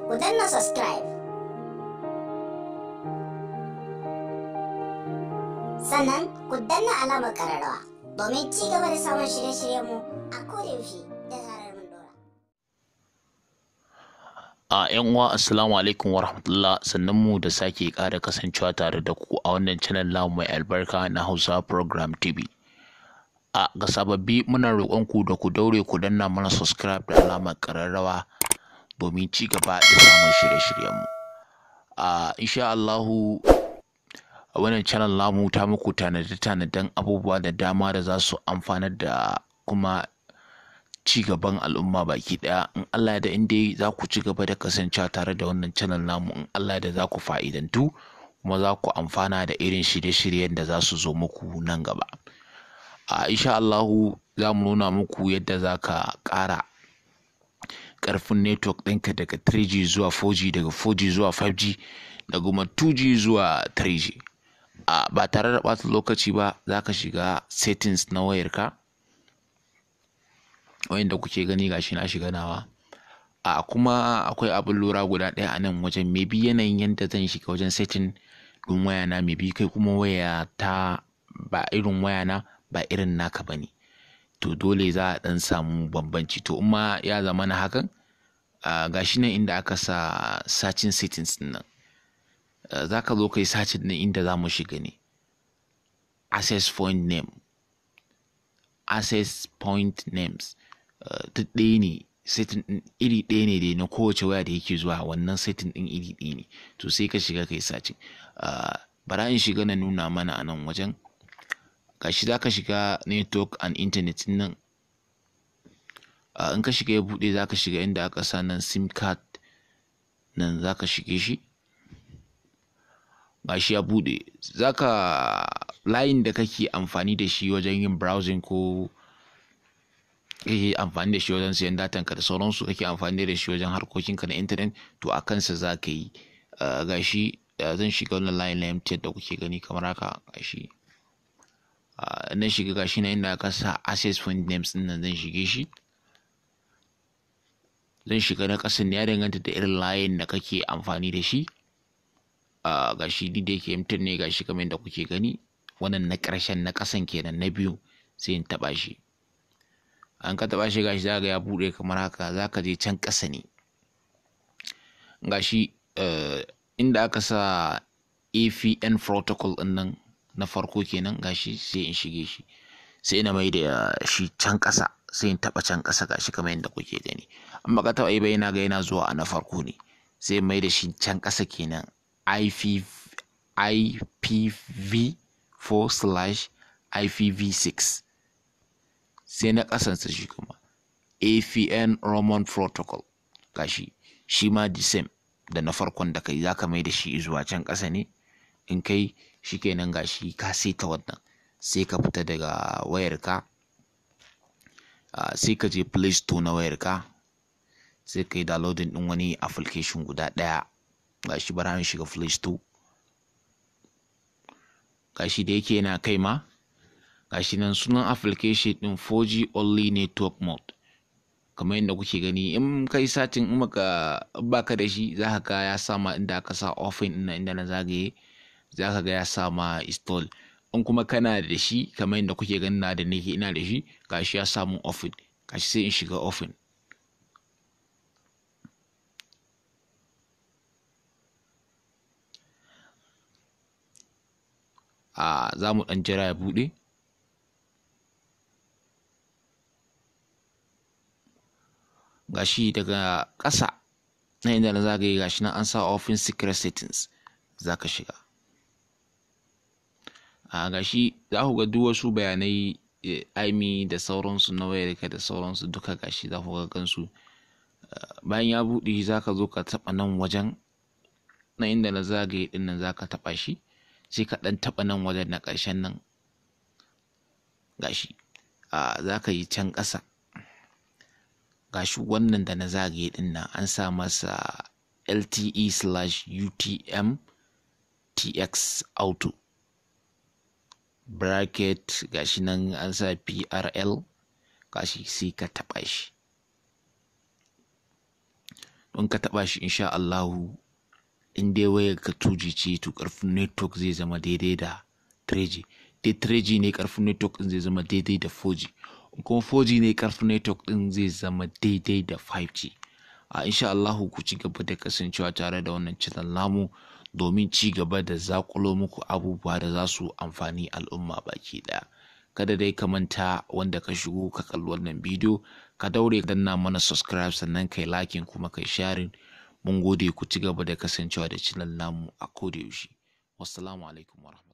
ku danna subscribe. Sannan ku danna alamar ƙararrawa domin ci gaba da samun shirye-shiryenmu a kodayaushe da zarar mun dora. ‘Yan uwa assalamu alaikum wa rahmatullah, sannan mu da sake ƙara kasancewa tare da ku a wannan channel namu mai albarka na Hausa Program TV. Ga sababbi muna roƙon ku da ku daure ku danna mana subscribe da alamar ƙararrawa domin ci gaba da samun shirye-shiryenmu. Insha Allahu a wannan channel namu ta muku tanade-tanaden abubuwa da dama da za su amfanar da kuma ci gaban al'umma baki daya. In Allah da inda za ku ci gaba da kasancewa tare da wannan channel namu, in Allah da za ku fa'idantu kuma za ku amfana da irin shirye-shiryen da za su zo muku nan gaba. Insha Allahu za mu nuna muku yadda za ka ƙara ƙarfin network ɗinka daga 3G zuwa 4G, daga 4G zuwa 5G, da kuma 2G zuwa 3G. Ba tare da ɓata lokaci ba, za ka shiga settings na wayarka wayanda kuke gani gashi na shiga nawa. Kuma akwai abin lura guda ɗaya a nan wajen, maybe yanayin yadda zan shiga wajen setting ɗin wayana, maybe kai kuma waya ta ba irin wayana ba irin naka bane, to dole za a ɗan samu bambanci. To in ma ya zama na hakan, gashi nan inda aka sa searching settings ɗin nan, za ka zo kai searching ɗin inda za mu shiga ne access point name, access point names, duk ɗaya ne, setting ɗin iri ɗaya ne dai na kowace waya da yake zuwa, wannan setting ɗin iri ɗaya ne. To sai ka shiga kai searching. Bara in shiga na nuna mana a nan wajen. Gashi za ka shiga network and internet nan. In ka shiga ya buɗe, za ka shiga inda aka sa nan sim card nan, za ka shige shi. Gashi ya buɗe, za ka layin da kake amfani da shi wajen yin browsing ko kake amfani da shi wajen siyan datan ka da sauransu, kake amfani da shi wajen harkokinka na internet, to a kansa za ka yi. Gashi zan shiga wannan layin na MTN da kuke gani kamar haka. Gashi na shiga, gashi na inda aka sa access point names din nan, zan shige shi. Zan shiga na ƙasan, ya danganta da irin layin da kake amfani da shi. Gashi ni da yake MTN ne, gashi kamar yadda kuke gani, wannan na ƙarshen na ƙasan kenan, na biyu, sai in taɓa shi. An ka taɓa shi, gashi za ga ya buɗe kamar haka. za ka je can ƙasa ne, gashi inda aka sa APN protocol ɗin nan na farko kenan, gashi sai in shige shi, sai na mai da shi can ƙasa, sai in taɓa can ƙasa, gashi kamar yadda kuke gani. Amma ka taɓa yi ba, yana ga yana zuwa a na farko ne, sai mai da shi can ƙasa kenan, IPv4/IPv6, sai na ƙasansa shi kuma APN Roman protocol. Gashi shi ma the same da na farkon da kai, za ka mai da shi zuwa can ƙasa ne. In kai shi kenan, gashi ka saita wannan, sai ka fita daga wayarka, sai ka je Play Store na wayarka, sai ka yi downloading ɗin wani application guda ɗaya. Gashi bara mu shiga Play Store. Gashi da yake yana kai ma, gashi nan sunan application ɗin 4G only network mode, kamar yadda kuke gani. In kai satin, in baka da shi, za ka ga ya sama inda aka sa open ɗin nan, inda na zagaye, za ka ga ya sama install. In kuma kana da shi, kamar yadda kuke gani na da nake ina da shi, gashi ya samu open. Gashi sai in shiga open. Za mu ɗan jira ya buɗe. Gashi daga ƙasa na inda na zagaye, gashi nan an sa open secret settings, za ka shiga. Gashi za ku ga duk wasu bayanai IMEI da sauransu na wayarka da sauransu duka, gashi za ku ga kansu. Bayan ya buɗe, za ka zo ka taɓa nan wajen, na inda na zagaye ɗin nan, za ka taɓa shi, sai ka ɗan taɓa nan wajen na ƙarshen nan. Gashi za ka yi can ƙasa. Gashi wannan da na zagaye ɗin nan, an sa masa LTE/UTM-TX auto bracket, gashi nan an sa PRL, gashi sai ka taɓa shi. in ka taɓa shi insha Allahu in dai wayar ka 2G ce to ƙarfin network zai zama daidai da 3G. Dai 3G ne ƙarfin network ɗin zai zama daidai da 4G. In kuma 4G ne ƙarfin network ɗin zai zama daidai da 5G. Insha Allahu ku ci gaba da kasancewa tare da wannan channel namu domin ci gaba da zakulo muku abubuwa da za su amfani al'umma baki ɗaya. Kada dai ka manta wanda ka shigo ka kalli wannan bidiyo ka daure ka danna mana subscribe sannan kai liking kuma kai sharing. Mun gode ku ci gaba da kasancewa da channel namu a koda yaushe. Wassalamu alaikum warahmatullahi.